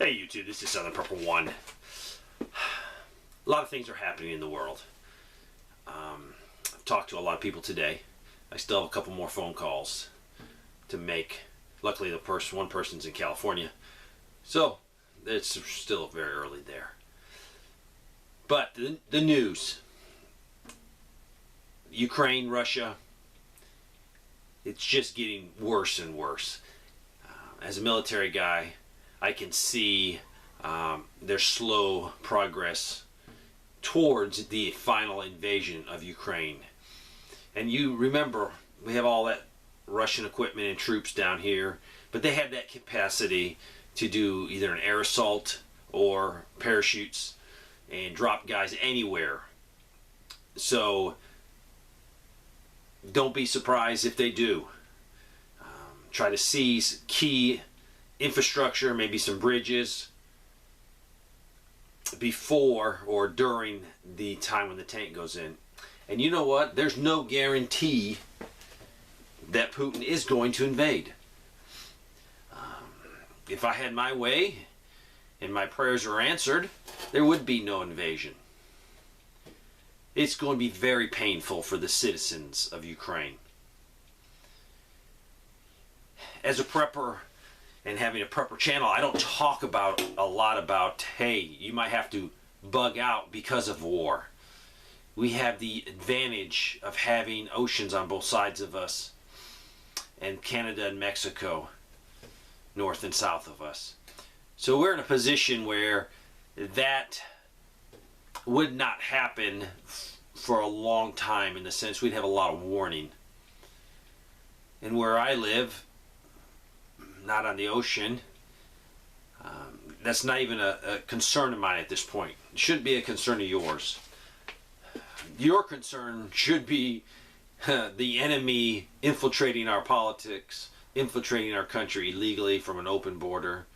Hey YouTube, this is Southern Purple 1. A lot of things are happening in the world. I've talked to a lot of people today. I still have a couple more phone calls to make. Luckily one person's in California, so it's still very early there. But the news, Ukraine, Russia, it's just getting worse and worse. As a military guy, I can see their slow progress towards the final invasion of Ukraine. And you remember, we have all that Russian equipment and troops down here, but they have that capacity to do either an air assault or parachutes and drop guys anywhere. So don't be surprised if they do. Try to seize key infrastructure, maybe some bridges, before or during the time when the tank goes in. And you know what? There's no guarantee that Putin is going to invade. If I had my way and my prayers were answered, there would be no invasion. It's going to be very painful for the citizens of Ukraine. As a prepper and having a prepper channel, I don't talk a lot about, hey, you might have to bug out because of war. We have the advantage of having oceans on both sides of us, and Canada and Mexico, north and south of us. So we're in a position where that would not happen for a long time, in the sense we'd have a lot of warning. And where I live, not on the ocean, that's not even a concern of mine at this point. It shouldn't be a concern of yours. Your concern should be the enemy infiltrating our politics, infiltrating our country illegally from an open border,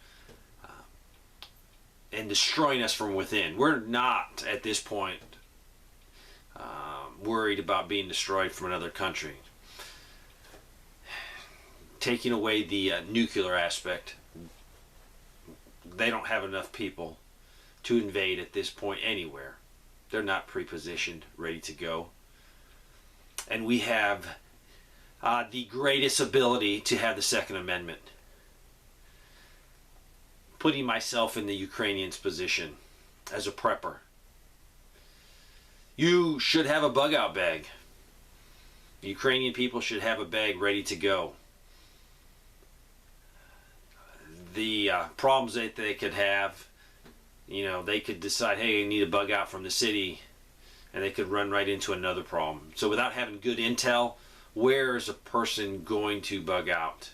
and destroying us from within. We're not, at this point, worried about being destroyed from another country. Taking away the nuclear aspect, they don't have enough people to invade at this point anywhere. They're not pre-positioned, ready to go. And we have the greatest ability to have the Second Amendment. Putting myself in the Ukrainians' position as a prepper. You should have a bug-out bag. The Ukrainian people should have a bag ready to go. The problems that they could have, they could decide, hey, I need a bug out from the city, and they could run right into another problem. So without having good intel, where is a person going to bug out?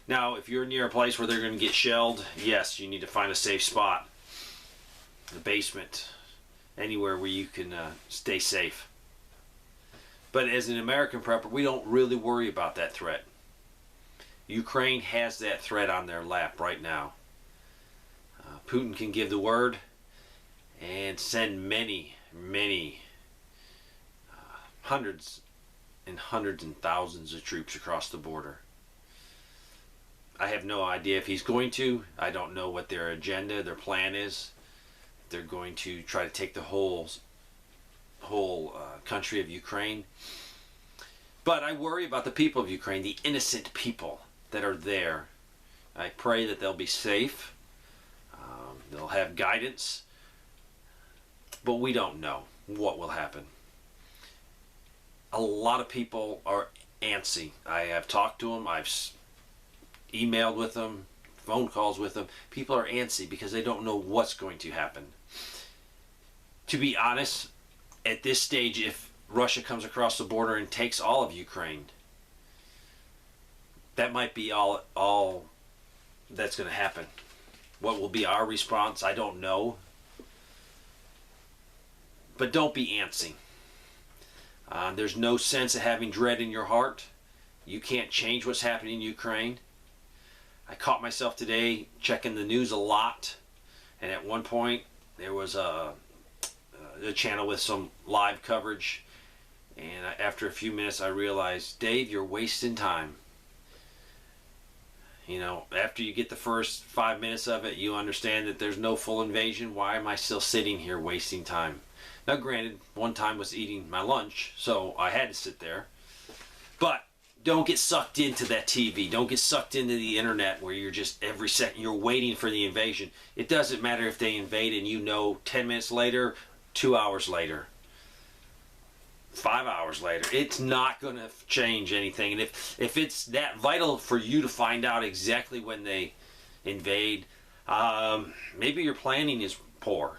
Now, if you're near a place where they're going to get shelled, yes, you need to find a safe spot. The basement, anywhere where you can stay safe. But as an American prepper, we don't really worry about that threat. Ukraine has that threat on their lap right now. Putin can give the word and send many hundreds and thousands of troops across the border. I have no idea if he's going to. I don't know what their agenda, their plan is. They're going to try to take the whole country of Ukraine. But I worry about the people of Ukraine, the innocent people that are there. I pray that they'll be safe. They'll have guidance. But we don't know what will happen. A lot of people are antsy. I have talked to them. I've emailed with them, phone calls with them. People are antsy because they don't know what's going to happen. To be honest, at this stage, if Russia comes across the border and takes all of Ukraine, that might be all that's going to happen. What will be our response, I don't know. But don't be antsy. There's no sense of having dread in your heart. You can't change what's happening in Ukraine. I caught myself today checking the news a lot, and at one point there was a channel with some live coverage, and after a few minutes I realized, Dave, you're wasting time. You know, after you get the first 5 minutes of it, you understand that there's no full invasion. Why am I still sitting here wasting time? Now, granted, one time was eating my lunch, so I had to sit there. But don't get sucked into that TV. Don't get sucked into the internet where you're just every second you're waiting for the invasion. It doesn't matter if they invade and you know 10 minutes later, 2 hours later, 5 hours later. It's not going to change anything. And if it's that vital for you to find out exactly when they invade, maybe your planning is poor.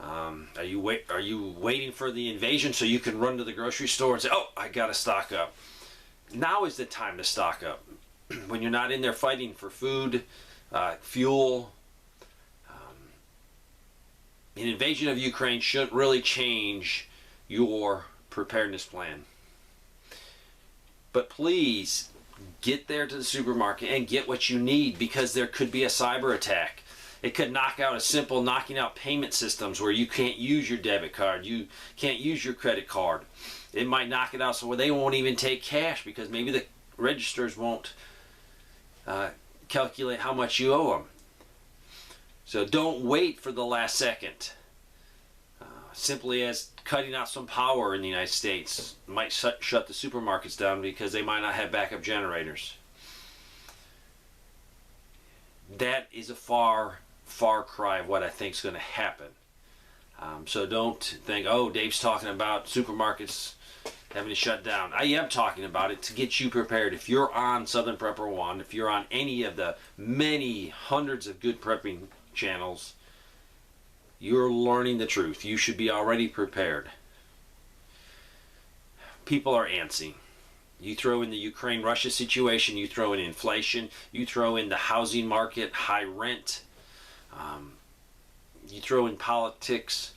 Are you waiting for the invasion so you can run to the grocery store and say, oh, I got to stock up? Now is the time to stock up. When you're not in there fighting for food, fuel. An invasion of Ukraine shouldn't really change your preparedness plan. But please get there to the supermarket and get what you need, because there could be a cyber attack. It could knock out a simple knocking out payment systems where you can't use your debit card, you can't use your credit card. It might knock it out so where they won't even take cash because maybe the registers won't calculate how much you owe them. So don't wait for the last second. Simply as cutting out some power in the United States might shut the supermarkets down because they might not have backup generators. That is a far cry of what I think is going to happen. So don't think, oh, Dave's talking about supermarkets having to shut down. I am talking about it to get you prepared. If you're on Southern Prepper One, if you're on any of the many hundreds of good prepping channels, you're learning the truth. You should be already prepared. People are antsy. You throw in the Ukraine-Russia situation, you throw in inflation, you throw in the housing market, high rent, you throw in politics,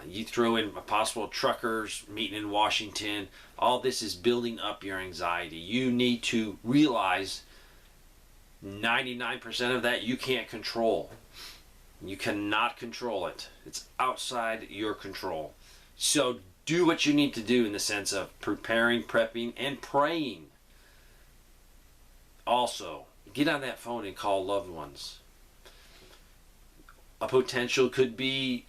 you throw in possible truckers meeting in Washington. All this is building up your anxiety. You need to realize 99% of that you can't control. You cannot control it. It's outside your control. So do what you need to do in the sense of preparing, prepping, and praying. Also, get on that phone and call loved ones. A potential could be,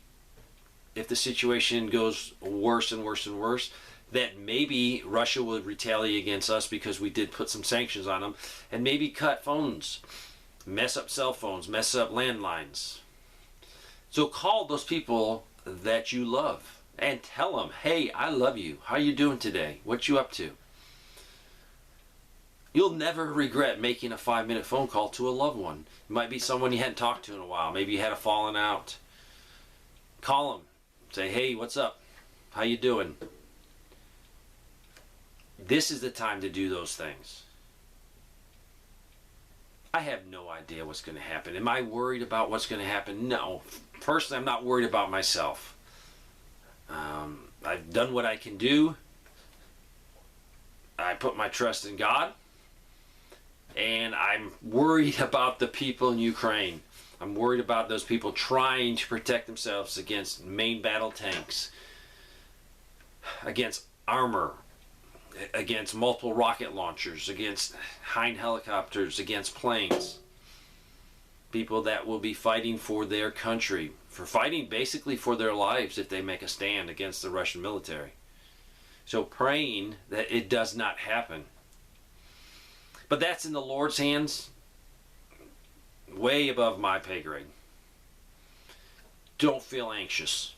if the situation goes worse and worse and worse, that maybe Russia would retaliate against us because we did put some sanctions on them, and maybe cut phones, mess up cell phones, mess up landlines. So call those people that you love and tell them, hey, I love you. How you doing today? What you up to? You'll never regret making a 5-minute phone call to a loved one. It might be someone you hadn't talked to in a while. Maybe you had a falling out. Call them. Say, hey, what's up? How you doing? This is the time to do those things. I have no idea what's going to happen. Am I worried about what's going to happen? No. Personally, I'm not worried about myself. I've done what I can do. I put my trust in God. And I'm worried about the people in Ukraine. I'm worried about those people trying to protect themselves against main battle tanks, against armor, against multiple rocket launchers, against Hind helicopters, against planes. People that will be fighting for their country, for fighting basically for their lives if they make a stand against the Russian military. So praying that it does not happen. But that's in the Lord's hands, way above my pay grade. Don't feel anxious.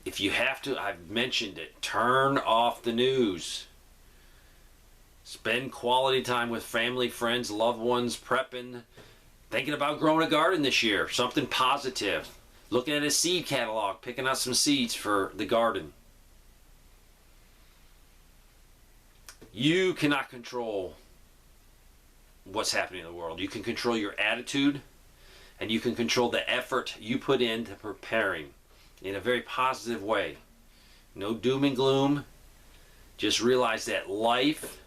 If you have to, I've mentioned it, turn off the news. Spend quality time with family, friends, loved ones, prepping, thinking about growing a garden this year, something positive. Looking at a seed catalog, picking out some seeds for the garden. You cannot control what's happening in the world. You can control your attitude, and you can control the effort you put into preparing in a very positive way. No doom and gloom. Just realize that life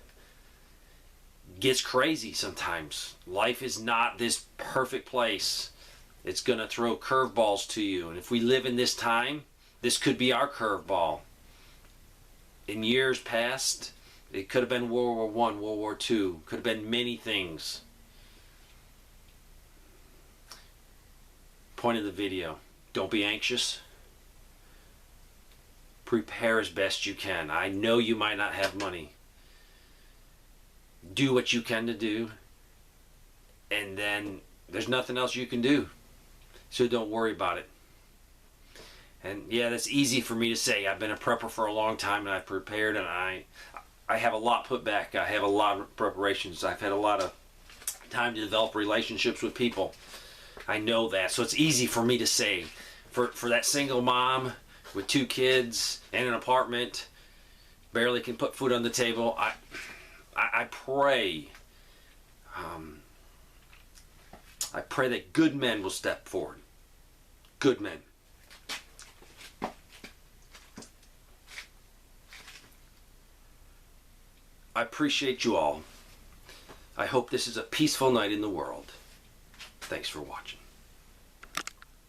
gets crazy sometimes. Life is not this perfect place. It's going to throw curveballs to you. And if we live in this time, this could be our curveball. In years past, It could have been World War I, World War II. Could have been many things. Point of the video. Don't be anxious. Prepare as best you can. I know you might not have money. Do what you can to do. And then there's nothing else you can do. So don't worry about it. And yeah, that's easy for me to say. I've been a prepper for a long time, and I've prepared, and I have a lot put back. I have a lot of preparations. I've had a lot of time to develop relationships with people. I know that. So it's easy for me to say. For that single mom with 2 kids and an apartment, barely can put food on the table, I pray. I pray that good men will step forward. Good men. I appreciate you all. I hope this is a peaceful night in the world. Thanks for watching.